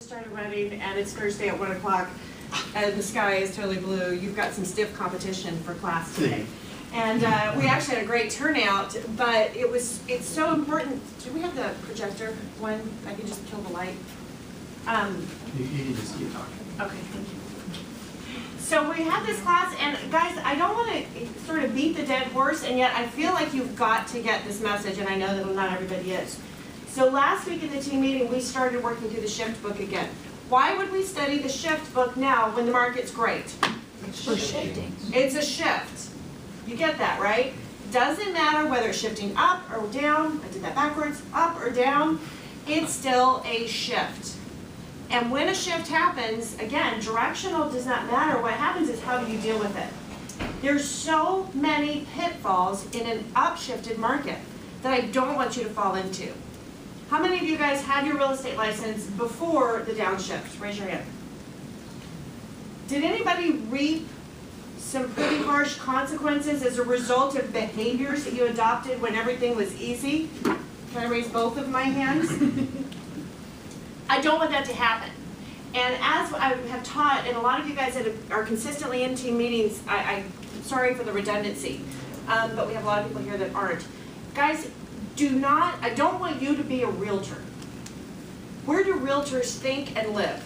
Started running and it's Thursday at 1 o'clock and the sky is totally blue. You've got some stiff competition for class today. And we actually had a great turnout, but it's so important. Do we have the projector one? I can just kill the light. You can just keep talking. Okay, thank you. So we have this class, and guys, I don't want to sort of beat the dead horse, and yet I feel like you've got to get this message, and I know that not everybody is. So last week in the team meeting, we started working through the shift book again. Why would we study the shift book now when the market's great? It's for shifting. It's a shift. You get that, right? Doesn't matter whether it's shifting up or down. I did that backwards. Up or down. It's still a shift. And when a shift happens, again, directional does not matter. What happens is how do you deal with it? There's so many pitfalls in an upshifted market that I don't want you to fall into. How many of you guys had your real estate license before the downshift? Raise your hand. Did anybody reap some pretty harsh consequences as a result of behaviors that you adopted when everything was easy? Can I raise both of my hands? I don't want that to happen. And as I have taught, and a lot of you guys that are consistently in team meetings, I'm sorry for the redundancy, but we have a lot of people here that aren't. Guys, I don't want you to be a realtor. Where do realtors think and live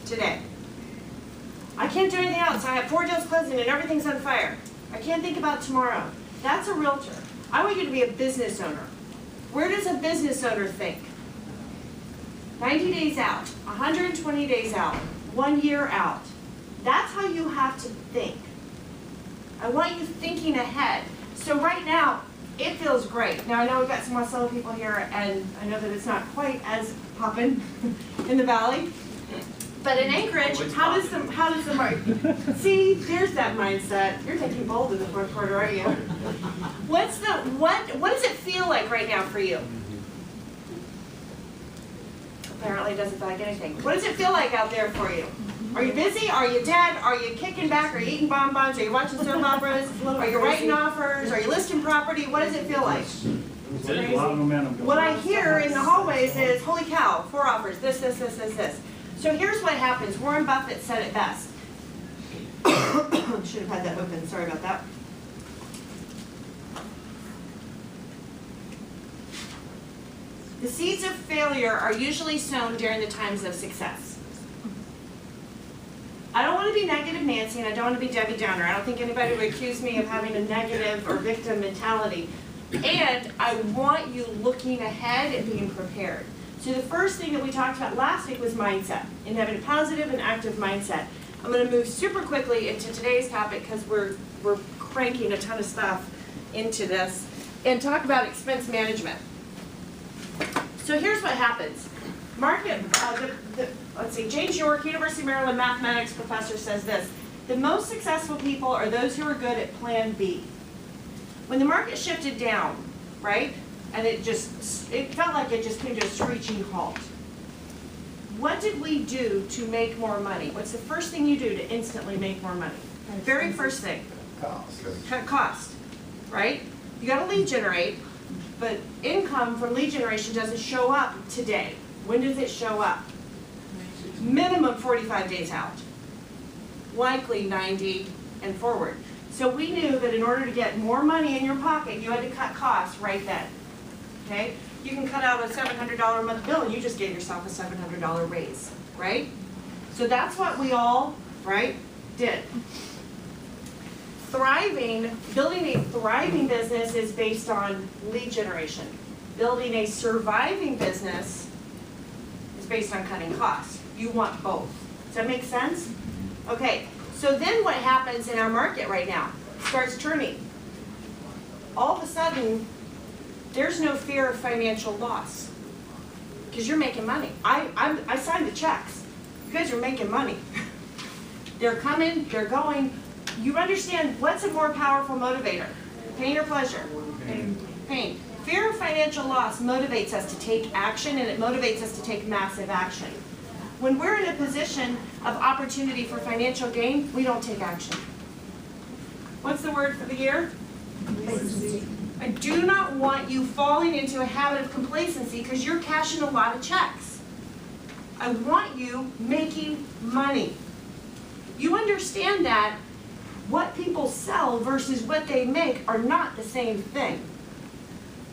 today? I can't do anything else. I have 4 deals closing and everything's on fire. I can't think about tomorrow. That's a realtor. I want you to be a business owner. Where does a business owner think? 90 days out, 120 days out, 1 year out. That's how you have to think. I want you thinking ahead. So right now, it feels great. Now I know we've got some Marcelo people here, and I know that it's not quite as poppin' in the valley. But in Anchorage, how does the market? See, there's that mindset. You're taking bold in the fourth quarter, aren't you? What does it feel like right now for you? Apparently, it doesn't feel like anything. What does it feel like out there for you? Are you busy? Are you dead? Are you kicking back? Are you eating bonbons? Are you watching soap operas? Are you writing offers? Are you listing property? What does it feel like? There's a lot of momentum going. What I hear in the hallways is, holy cow, 4 offers, this. So here's what happens. Warren Buffett said it best. Should have had that open, sorry about that. The seeds of failure are usually sown during the times of success. I don't want to be negative Nancy, and I don't want to be Debbie Downer. I don't think anybody would accuse me of having a negative or victim mentality. And I want you looking ahead and being prepared. So the first thing that we talked about last week was mindset, and having a positive and active mindset. I'm going to move super quickly into today's topic because we're cranking a ton of stuff into this, and talk about expense management. So here's what happens. Let's see, James York, University of Maryland mathematics professor, says this: the most successful people are those who are good at plan B. When the market shifted down, right, and it felt like it just came to a screeching halt. What did we do to make more money? What's the first thing you do to instantly make more money? Very first thing. Cut cost, right? You got to lead generate, but income from lead generation doesn't show up today. When does it show up? Minimum 45 days out. Likely 90 and forward. So we knew that in order to get more money in your pocket, you had to cut costs right then. Okay? You can cut out a $700 a month bill and you just gave yourself a $700 raise, right? So that's what we all, right, did. Building a thriving business is based on lead generation. Building a surviving business is based on cutting costs. You want both. Does that make sense? Okay, so then what happens in our market right now? It starts turning. All of a sudden, there's no fear of financial loss because you're making money. I signed the checks. You guys are making money. They're coming, they're going. You understand what's a more powerful motivator? Pain or pleasure? Pain. Fear of financial loss motivates us to take action, and it motivates us to take massive action. When we're in a position of opportunity for financial gain, we don't take action. What's the word for the year? Complacency. I do not want you falling into a habit of complacency because you're cashing a lot of checks. I want you making money. You understand that what people sell versus what they make are not the same thing,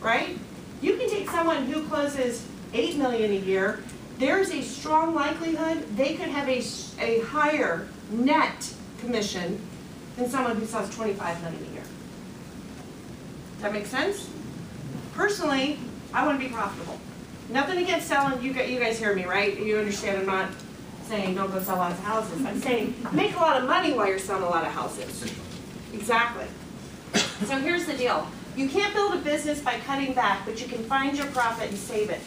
right? You can take someone who closes $8 million a year, there's a strong likelihood they could have a higher net commission than someone who sells $25 million a year. Does that make sense? Personally, I want to be profitable. Nothing against selling, you guys hear me, right? You understand I'm not saying don't go sell lots of houses. I'm saying make a lot of money while you're selling a lot of houses. Exactly. So here's the deal. You can't build a business by cutting back, but you can find your profit and save it.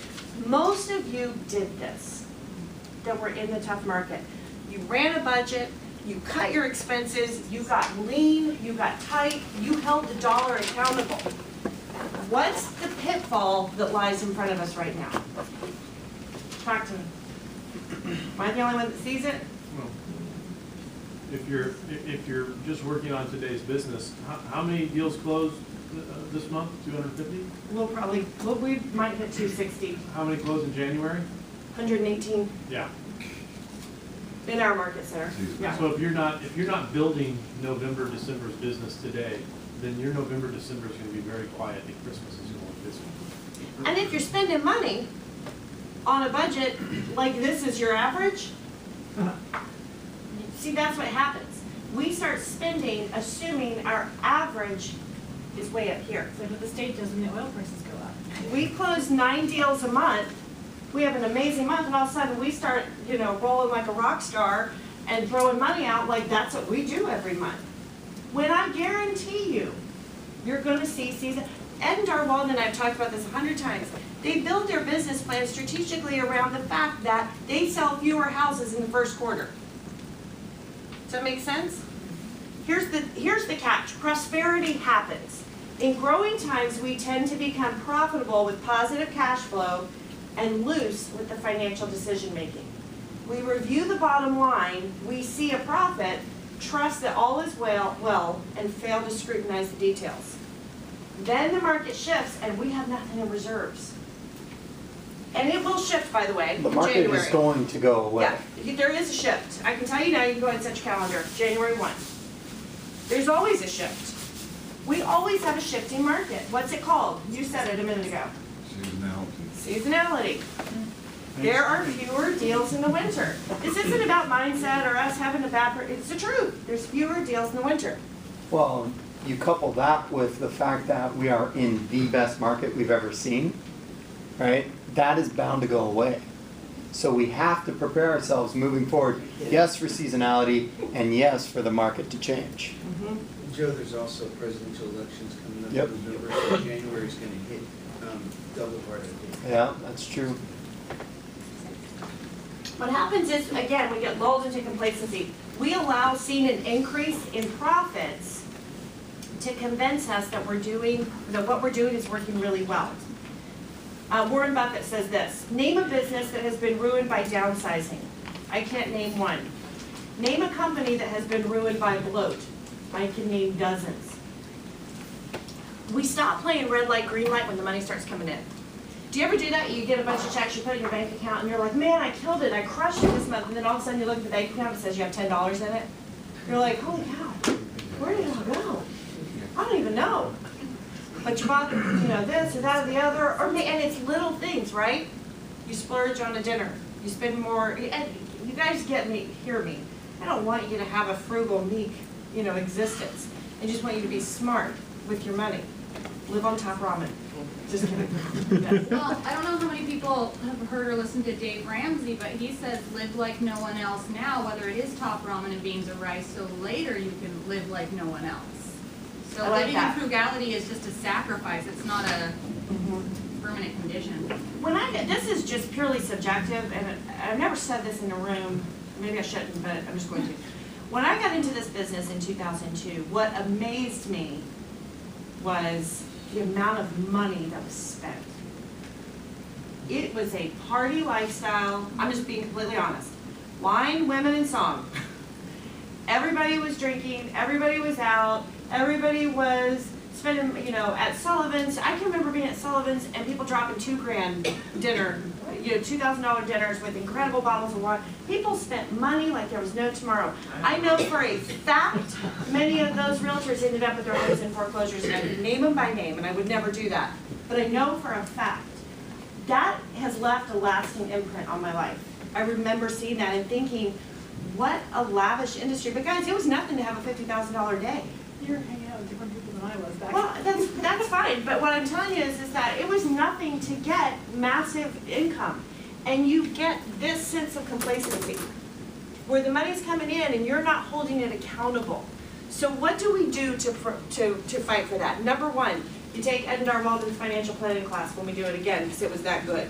Most of you did this, that were in the tough market. You ran a budget, you cut your expenses, you got lean, you got tight, you held the dollar accountable. What's the pitfall that lies in front of us right now? Talk to me. Am I the only one that sees it? Well, if you're just working on today's business, how many deals closed this month? 250? We might hit 260, How many closed in January? 118 Yeah. in our market center. Yeah. So if you're not building November, December's business today, then your November, December is going to be very quiet, and Christmas is going to look busy. And if you're spending money on a budget like this is your average, see, that's what happens. We start spending assuming our average is way up here. So what the state does when the oil prices go up. We close 9 deals a month. We have an amazing month, and all of a sudden we start, rolling like a rock star and throwing money out like that's what we do every month. When I guarantee you, you're going to see season. Ed and Dar Walden and I have talked about this 100 times. They build their business plan strategically around the fact that they sell fewer houses in the first quarter. Does that make sense? Here's the catch. Prosperity happens. In growing times, we tend to become profitable with positive cash flow and loose with the financial decision making. We review the bottom line, we see a profit, trust that all is well, and fail to scrutinize the details. Then the market shifts and we have nothing in reserves. And it will shift, by the way, The market January. is going to go away. Yeah, there is a shift. I can tell you now, you can go ahead and set your calendar, January 1. There's always a shift. We always have a shifting market. What's it called? You said it a minute ago. Seasonality. There are fewer deals in the winter. This isn't about mindset or us having a bad, it's the truth. There's fewer deals in the winter. Well, you couple that with the fact that we are in the best market we've ever seen, right? That is bound to go away. So we have to prepare ourselves moving forward, yes, for seasonality, and yes, for the market to change. Joe, there's also presidential elections coming up Yep. in November, so January's gonna hit double hard, I think. Yeah, that's true. What happens is, again, we get lulled into complacency. We allow seeing an increase in profits to convince us that what we're doing is working really well. Warren Buffett says this: name a business that has been ruined by downsizing. I can't name one. Name a company that has been ruined by bloat. I can name dozens. We stop playing red light, green light when the money starts coming in. Do you ever do that? You get a bunch of checks, you put it in your bank account, and you're like, man, I killed it, I crushed it this month, and then all of a sudden you look at the bank account and it says you have $10 in it. You're like, holy cow, where did it all go? I don't even know. But you bought, this or that or the other, and it's little things, right? You splurge on a dinner, you spend more, and you guys hear me. I don't want you to have a frugal, meek, existence. I just want you to be smart with your money. Live on top ramen. Just kidding. Well, I don't know how many people have heard or listened to Dave Ramsey, but he says live like no one else now, whether it is top ramen and beans or rice, so later you can live like no one else. So I like living that. in frugality is just a sacrifice, it's not a permanent condition. This is just purely subjective, and I've never said this in a room, maybe I shouldn't, but I'm just going to. When I got into this business in 2002, what amazed me was the amount of money that was spent. It was a party lifestyle. I'm just being completely honest. Wine, women, and song. Everybody was drinking, everybody was out, everybody was spending, you know, at Sullivan's. I can remember being at Sullivan's and people dropping $2,000 dinner, you know, $2,000 dinners with incredible bottles of wine. People spent money like there was no tomorrow. I know for a fact many of those realtors ended up with their homes in foreclosures, and I could name them by name, and I would never do that. But I know for a fact that has left a lasting imprint on my life. I remember seeing that and thinking, what a lavish industry. But guys, it was nothing to have a $50,000 day. You're hanging out with different people than I was back Well, then. that's fine, but what I'm telling you is that it was nothing to get massive income. And you get this sense of complacency, where the money's coming in and you're not holding it accountable. So what do we do to fight for that? Number one, you take Ed Walden's financial planning class when we do it again, because it was that good.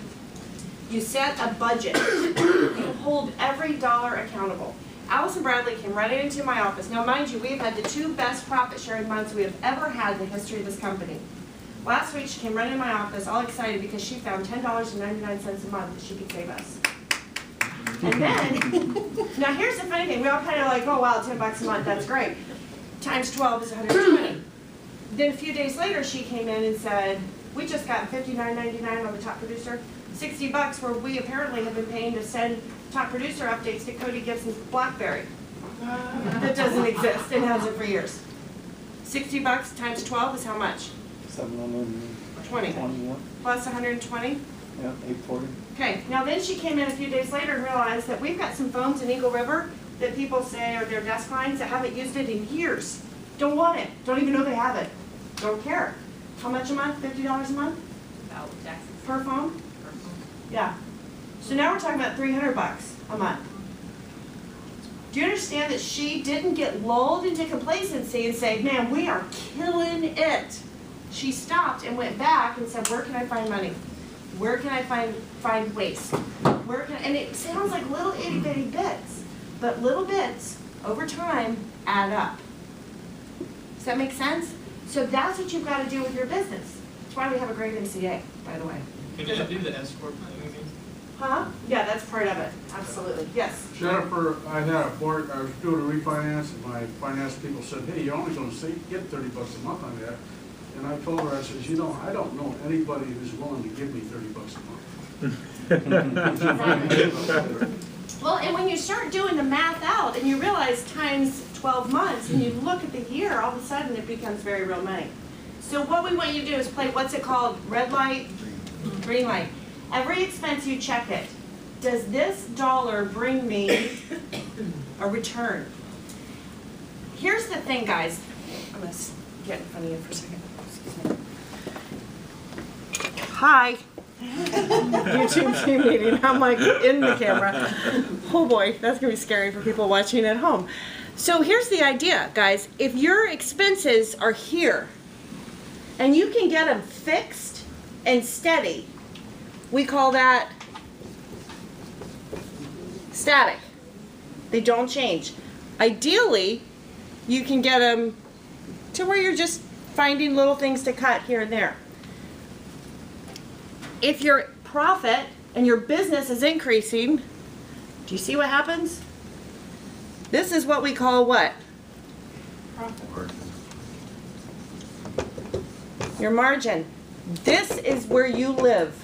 You set a budget. You hold every dollar accountable. Allison Bradley came right into my office. Now, mind you, we've had the 2 best profit-sharing months we have ever had in the history of this company. Last week, she came right in my office, all excited, because she found $10.99 a month that she could save us. And then, now here's the funny thing. We all kind of like, oh, wow, $10 a month, that's great. Times 12 is 120. Then a few days later, she came in and said, we just got $59.99 on the top producer. $60 where we apparently have been paying to send top producer updates to Cody Gibson's BlackBerry. That doesn't exist and hasn't for years. $60 times 12 is how much? 720. 20. Plus 120? Yeah, 840. Okay, now then she came in a few days later and realized that we've got some phones in Eagle River that people say are their desk lines that haven't used it in years. Don't want it. Don't even know they have it. Don't care. How much a month? $50 a month? About taxes. Per phone? Yeah. So now we're talking about $300 a month. Do you understand that she didn't get lulled into complacency and say, man, we are killing it? She stopped and went back and said, where can I find money? Where can I find waste? And it sounds like little itty bitty bits, but little bits over time add up. Does that make sense? So that's what you've got to do with your business. That's why we have a great MCA, by the way. Can you do the S-corp thing again? Huh? Yeah, that's part of it. Absolutely. Yes. Jennifer, I had a board, I was doing a refinance, and my finance people said, hey, you're only gonna get $30 a month on that. And I told her, I said, you know, I don't know anybody who's willing to give me $30 a month. Well, and when you start doing the math out and you realize times 12 months and you look at the year, all of a sudden it becomes very real money. So what we want you to do is play, what's it called? Red light, green light. Every expense you check it. Does this dollar bring me a return? Here's the thing, guys. I'm going to get in front of you for a second. Excuse me. Hi. YouTube team meeting. I'm like in the camera. Oh boy, that's going to be scary for people watching at home. So here's the idea, guys. If your expenses are here and you can get them fixed and steady, we call that static. They don't change. Ideally, you can get them to where you're just finding little things to cut here and there. If your profit and your business is increasing, do you see what happens? This is what we call what? Profit. Your margin. This is where you live.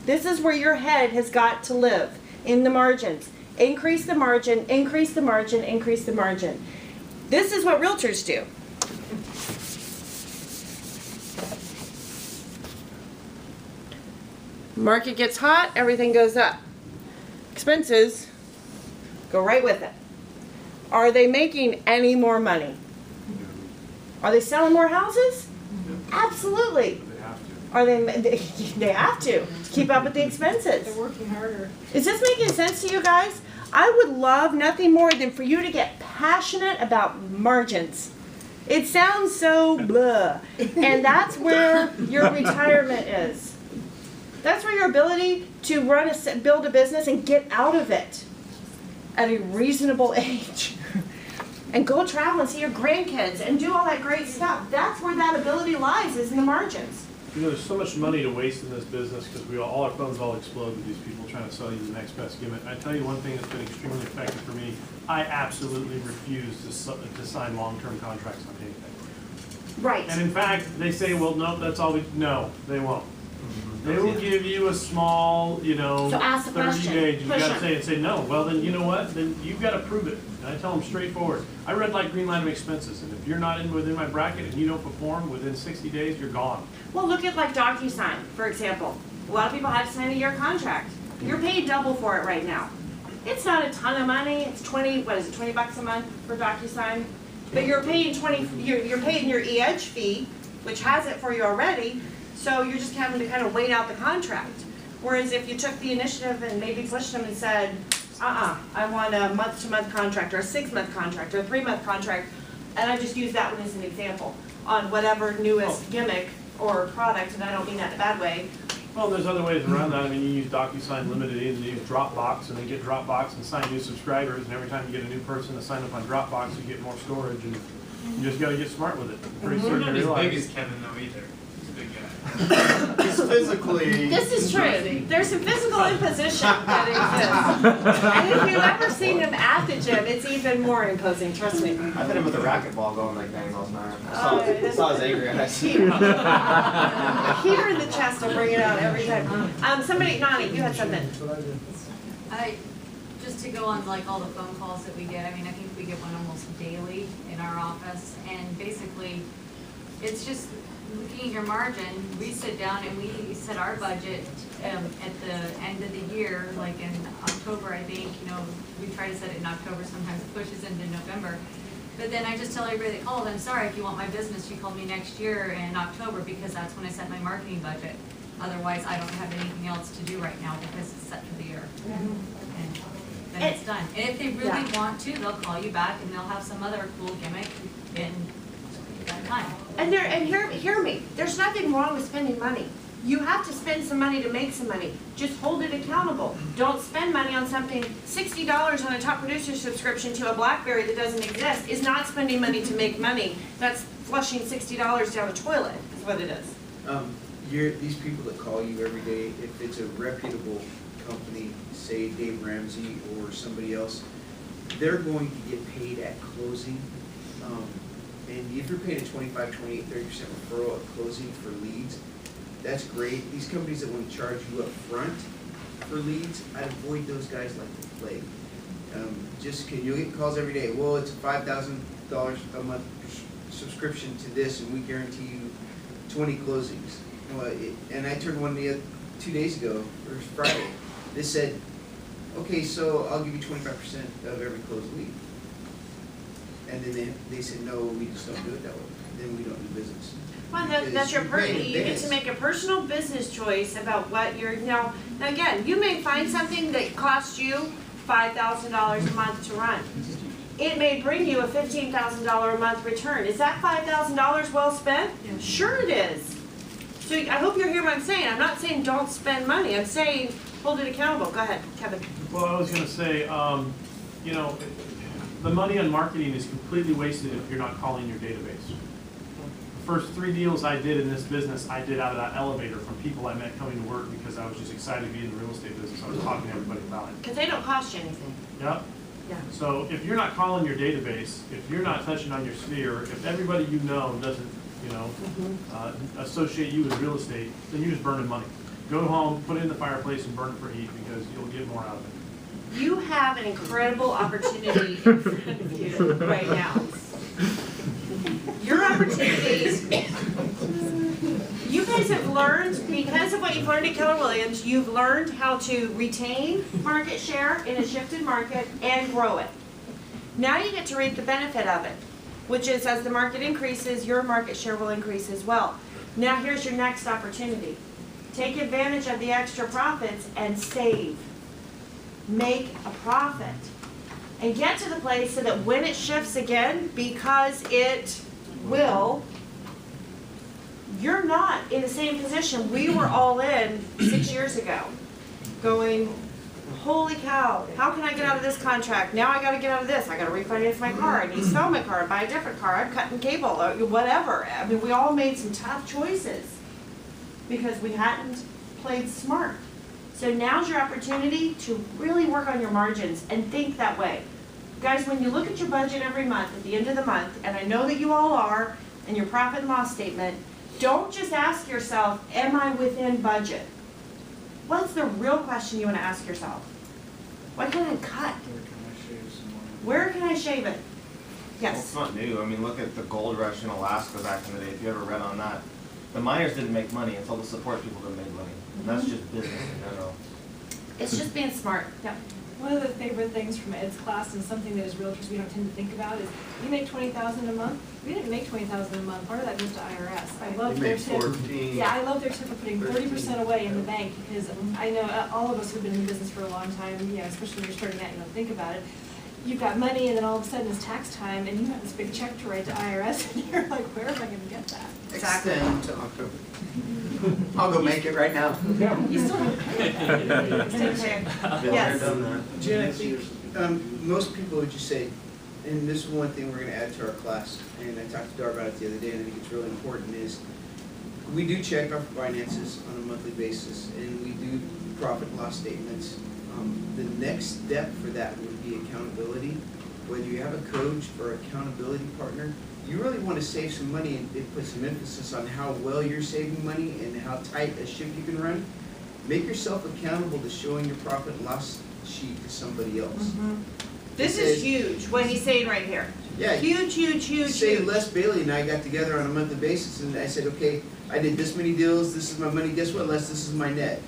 This is where your head has got to live, in the margins. Increase the margin, increase the margin, increase the margin. This is what realtors do. Market gets hot, everything goes up. Expenses go right with it. Are they making any more money? Are they selling more houses? Absolutely. They have to. Are they have to keep up with the expenses. They're working harder. Is this making sense to you guys? I would love nothing more than for you to get passionate about margins. It sounds so blah. And that's where your retirement is. That's where your ability to build a business and get out of it at a reasonable age. And go travel and see your grandkids and do all that great stuff. That's where that ability lies, is in the margins. You know, there's so much money to waste in this business because all our phones all explode with these people trying to sell you the next best gimmick. I tell you one thing that's been extremely effective for me, I absolutely refuse to sign long-term contracts on anything. Right. And in fact, they say, well, no, that's all no, they won't. They will give you a small, you know, So ask the 30 question. days, you've Push got to them. say and say, no, well, then you know what, then you've got to prove it. And I tell them straightforward, I red light, green light of expenses, and if you're not within my bracket and you don't perform within 60 days, you're gone. Well, look at like DocuSign, for example. A lot of people have to sign a year contract. You're paid double for it right now. It's not a ton of money. It's 20 bucks a month for DocuSign? But you're paying you're paying your EDGE fee, which has it for you already, so you're just having to kind of wait out the contract. Whereas if you took the initiative and maybe pushed them and said, I want a month-to-month contract, or a 6-month contract, or a 3-month contract, and I just use that one as an example, on whatever newest gimmick or product, and I don't mean that in a bad way. Well, there's other ways around that. I mean, you use DocuSign Limited, and you use Dropbox, and they get Dropbox and sign new subscribers, and every time you get a new person to sign up on Dropbox, you get more storage, and you just gotta get smart with it. Pretty soon We're you not as big realize. as Kevin though either. He's a big guy. It's physically. This is true. There's some physical imposition that exists. And if you've ever seen him at the gym, it's even more imposing, trust me. I've hit him with a racquetball going like 90 miles an hour. Oh, Saw his angry eyes. Heater in the chest will bring it out every time. Somebody, Nani, you had something. Just to go on like all the phone calls that we get, I mean, I think we get one almost daily in our office, and basically, it's just looking at your margin. We sit down and we set our budget at the end of the year, like in October, I think, you know, we try to set it in October, sometimes it pushes into November. But then I just tell everybody that called, I'm sorry, if you want my business, you call me next year in October, because that's when I set my marketing budget. Otherwise, I don't have anything else to do right now because it's set for the year. And then it's done. And if they really want to, they'll call you back and they'll have some other cool gimmick in that time. And hear me, there's nothing wrong with spending money. You have to spend some money to make some money. Just hold it accountable. Don't spend money on something. $60 on a top producer subscription to a BlackBerry that doesn't exist is not spending money to make money. That's flushing $60 down a toilet, is what it is. These people that call you every day, if it's a reputable company, say Dave Ramsey or somebody else, they're going to get paid at closing. And if you're paid a 25, 28, 30% referral at closing for leads, that's great. These companies that want to charge you up front for leads, I avoid those guys like the plague. You'll get calls every day. Well, it's a $5,000 a month subscription to this, and we guarantee you 20 closings. And I turned one 2 days ago, or Friday. They said, okay, so I'll give you 25% of every closed lead. And then they said, no, we just don't do it that way. Then we don't do business. Well, that's your you get to make a personal business choice about what you're, now again, you may find something that costs you $5,000 a month to run. It may bring you a $15,000 a month return. Is that $5,000 well spent? Yeah. Sure it is. So I hope you're hearing what I'm saying. I'm not saying don't spend money. I'm saying hold it accountable. Go ahead, Kevin. Well, I was going to say, you know, the money on marketing is completely wasted if you're not calling your database. The first 3 deals I did in this business, I did out of that elevator from people I met coming to work because I was just excited to be in the real estate business. I was talking to everybody about it. Because they don't cost you anything. Yep. Yeah. So if you're not calling your database, if you're not touching on your sphere, if everybody you know doesn't, you know, associate you with real estate, then you're just burning money. Go home, put it in the fireplace and burn it for heat because you'll get more out of it. You have an incredible opportunity in front of you right now. Your opportunities, you guys have learned, because of what you've learned at Keller Williams, you've learned how to retain market share in a shifted market and grow it. Now you get to reap the benefit of it, which is as the market increases, your market share will increase as well. Now here's your next opportunity. Take advantage of the extra profits and save. Make a profit. And get to the place so that when it shifts again, because it will, you're not in the same position. We were all in 6 years ago going, holy cow, how can I get out of this contract? Now I got to get out of this. I got to refinance my car. I need to sell my car, buy a different car. I'm cutting cable, whatever. I mean, we all made some tough choices because we hadn't played smart. So now's your opportunity to really work on your margins and think that way. Guys, when you look at your budget every month, at the end of the month, and I know that you all are, and your profit and loss statement, don't just ask yourself, am I within budget? What's the real question you want to ask yourself? What can I cut? Where can I shave it? Well, Yes. it's not new. I mean, look at the gold rush in Alaska back in the day. If you ever read on that, the miners didn't make money until the support people that made money. And that's just business in general. It's just being smart. Yeah. One of the favorite things from Ed's class, and something that as realtors we don't tend to think about, is you make $20,000 a month. We didn't make $20,000 a month. Part of that goes to IRS. I love You their made tip. 14. Yeah, I love their tip of putting 30% away in the bank, because I know all of us who've been in business for a long time, you know, especially when you're starting out, you don't think about it. You've got money, and then all of a sudden it's tax time, and you have this big check to write to IRS, and you're like, where am I gonna get that? Exactly. Extend to October. I'll go make it right now. You still have to pay that. Stay tuned. Been Yes. there, done that. Jen, I think, most people would just say, and this is one thing we're gonna add to our class, and I talked to Dar about it the other day, and I think it's really important, is we do check our finances on a monthly basis, and we do profit and loss statements. The next step for that would be accountability. Whether you have a coach or accountability partner, you really wanna save some money and put some emphasis on how well you're saving money and how tight a ship you can run. Make yourself accountable to showing your profit and loss sheet to somebody else. This is huge, what he's saying right here. Yeah. Huge, huge, huge, Say huge. Les Bailey and I got together on a monthly basis and I said, okay, I did this many deals, this is my money, guess what, Les, this is my net.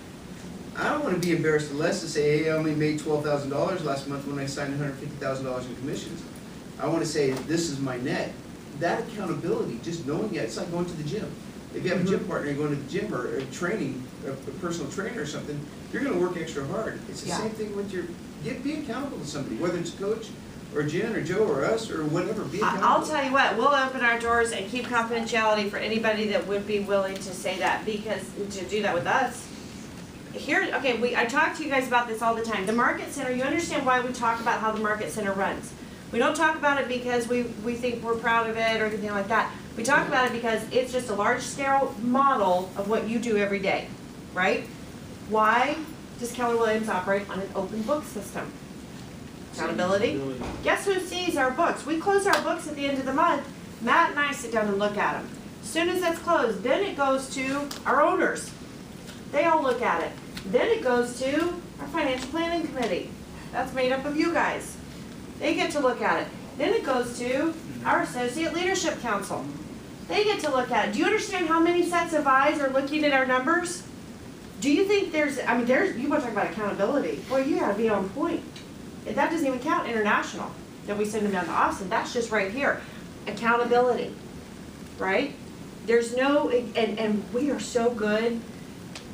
I don't wanna be embarrassed to Les to say, hey, I only made $12,000 last month when I signed $150,000 in commissions. I wanna say, this is my net. That accountability, just knowing it, it's like going to the gym. If you have a gym partner, you're going to the gym or training, a personal trainer or something, you're gonna work extra hard. It's the Yeah. same thing with your, be accountable to somebody, whether it's a coach or Jen or Joe or us or whatever, be accountable. I'll tell you what, we'll open our doors and keep confidentiality for anybody that would be willing to say that, because, to do that with us. Here, okay, I talk to you guys about this all the time. The Market Center, you understand why we talk about how the Market Center runs. We don't talk about it because we think we're proud of it or anything like that. We talk about it because it's just a large scale model of what you do every day, right? Why does Keller Williams operate on an open book system? Accountability. Guess who sees our books? We close our books at the end of the month. Matt and I sit down and look at them. As soon as that's closed, then it goes to our owners. They all look at it. Then it goes to our financial planning committee. That's made up of you guys. They get to look at it. Then it goes to our associate leadership council. They get to look at it. Do you understand how many sets of eyes are looking at our numbers? Do you think you want to talk about accountability. Boy, you gotta be on point. And that doesn't even count international, that we send them down to Austin. That's just right here. Accountability, right? There's no, and we are so good.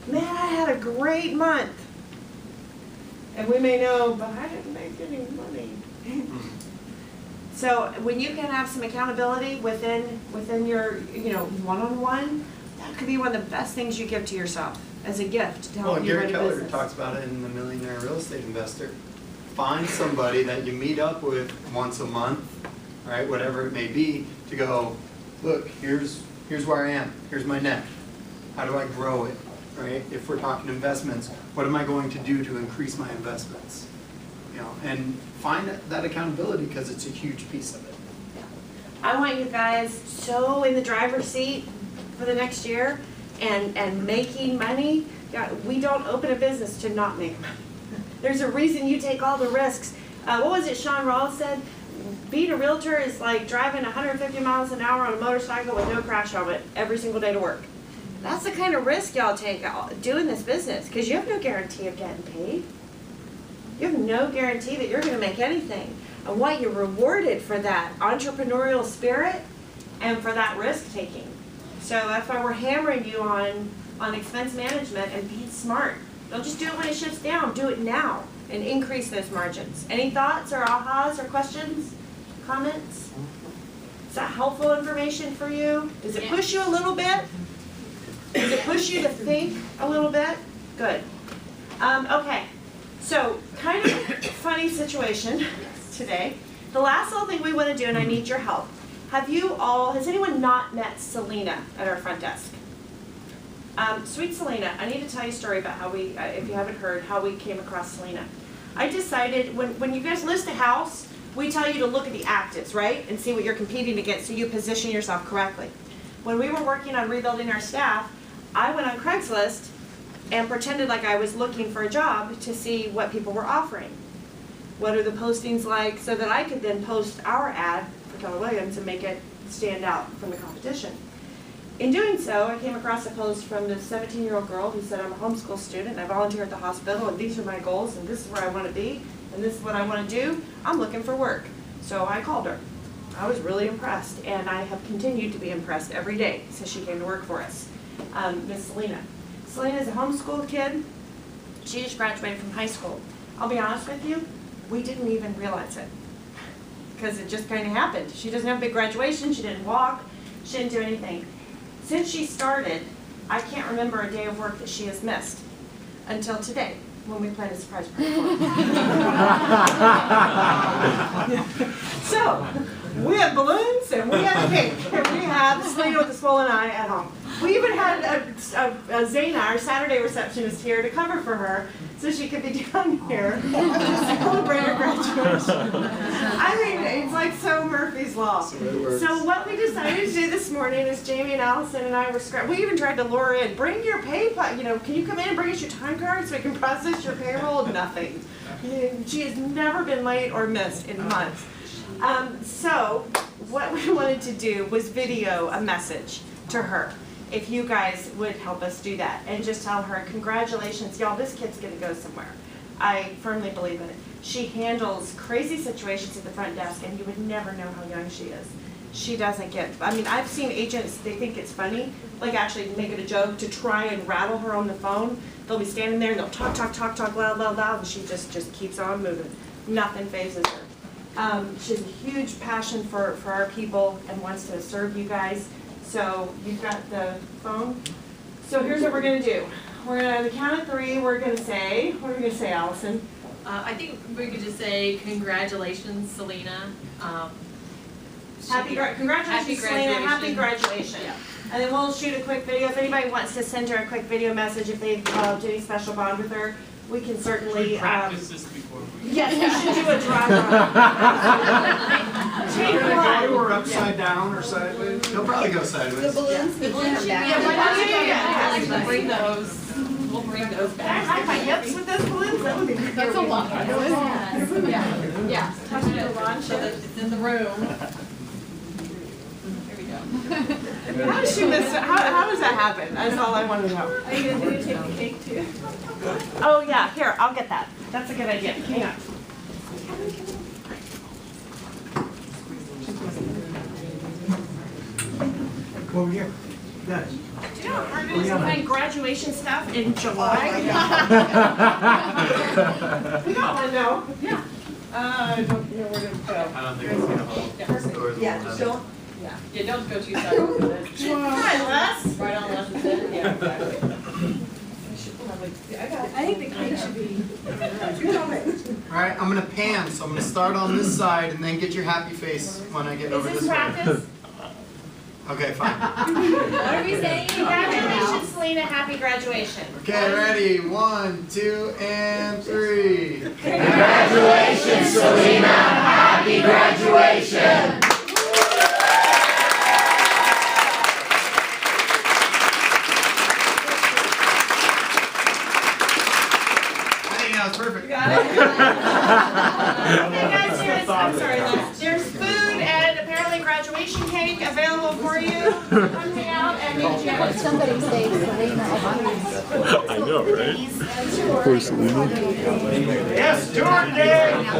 Man, I had a great month. And we may know, but I didn't make any money. So when you can have some accountability within your, one-on-one, that could be one of the best things you give to yourself as a gift to help Well, you run Gary a Keller business. talks about it in The Millionaire Real Estate Investor. Find somebody that you meet up with once a month, right, whatever it may be, to go, look, here's where I am, here's my net. How do I grow it, right? If we're talking investments, what am I going to do to increase my investments? And find that accountability, because it's a huge piece of it. I want you guys so in the driver's seat for the next year and making money. Yeah, we don't open a business to not make money. There's a reason you take all the risks. What was it Sean Rawls said? Being a realtor is like driving 150 miles an hour on a motorcycle with no crash helmet every single day to work. That's the kind of risk y'all take doing this business, because you have no guarantee of getting paid. You have no guarantee that you're going to make anything. And what you're rewarded for that entrepreneurial spirit and for that risk taking. So that's why we're hammering you on expense management and being smart. Don't just do it when it shifts down. Do it now and increase those margins. Any thoughts or ahas or questions, comments? Is that helpful information for you? Does it push you a little bit? Does it push you to think a little bit? Good. Okay. So, kind of funny situation today. The last little thing we want to do, and I need your help. Has anyone not met Selena at our front desk? Sweet Selena, I need to tell you a story about how if you haven't heard, how we came across Selena. I decided, when you guys list a house, we tell you to look at the actives, right? And see what you're competing against so you position yourself correctly. When we were working on rebuilding our staff, I went on Craigslist and pretended like I was looking for a job to see what people were offering. What are the postings like, so that I could then post our ad for Keller Williams and make it stand out from the competition. In doing so, I came across a post from this 17-year-old girl who said, I'm a homeschool student and I volunteer at the hospital and these are my goals and this is where I want to be and this is what I want to do. I'm looking for work. So I called her. I was really impressed and I have continued to be impressed every day since she came to work for us. Miss Selena. Selena's a homeschool kid. She just graduated from high school. I'll be honest with you, we didn't even realize it because it just kind of happened. She doesn't have a big graduation, she didn't walk, she didn't do anything. Since she started, I can't remember a day of work that she has missed until today when we planned a surprise party for her. So, we have balloons and we have cake and we have Selena with a swollen eye at home. We even had a Zana, our Saturday receptionist, here to cover for her so she could be down here to celebrate her graduation. I mean, it's like so Murphy's Law. So what we decided to do this morning is Jamie and Allison and I were we even tried to lure her in. Bring your PayPal, can you come in and bring us your time card so we can process your payroll? Nothing. She has never been late or missed in months. So what we wanted to do was video a message to her. If you guys would help us do that and just tell her, congratulations, y'all, this kid's gonna go somewhere. I firmly believe in it. She handles crazy situations at the front desk and you would never know how young she is. She doesn't get, I've seen agents, they think it's funny, like actually make it a joke to try and rattle her on the phone. They'll be standing there and they'll talk loud, and she just keeps on moving. Nothing phases her. She has a huge passion for our people and wants to serve you guys. So you've got the phone. So here's what we're gonna do. We're gonna, on the count of 3, we're gonna say, what are we gonna say, Allison? I think we could just say congratulations, Selena. Congratulations, Selena, happy graduation. Yeah. And then we'll shoot a quick video. If anybody wants to send her a quick video message, if they've developed any special bond with her, we can certainly. We practiced this before. Yes, we should do a dry run. Or upside down or sideways? He'll probably go sideways. The balloons should Yeah, bring those. We'll bring those Can I back. hide my hips with those balloons? That would be great. That's a lot. Yeah. Touch it to launch so that it's in the room. There we go. How did she miss it? How does that happen? That's all I want to know. Are you gonna take the cake too? Oh yeah, here, I'll get that. That's a good idea. Hang on. Over here. Yes. Do you know how hard it is to find graduation stuff in July? We got one though. Yeah. I don't know where to go. I don't think it's gonna hold. Yeah, just don't. Yeah, don't go too far with it. Come on, Les. Right on left instead. Yeah, exactly. I think the cake should be. All right, I'm gonna pan, so I'm gonna start on this side and then get your happy face when I get Is over this this way. practice? Okay, fine. What are we saying? Congratulations, Selena. Happy graduation. Okay, ready? 1, 2, and 3. Congratulations, Selena. Happy graduation. I think that was perfect. You got it? Hey guys, I'm sorry, Les. There's food and apparently graduation cake available for you. Come hang out and meet you. Somebody say Selena. I know, right? Poor Selena. Yes, Jordan!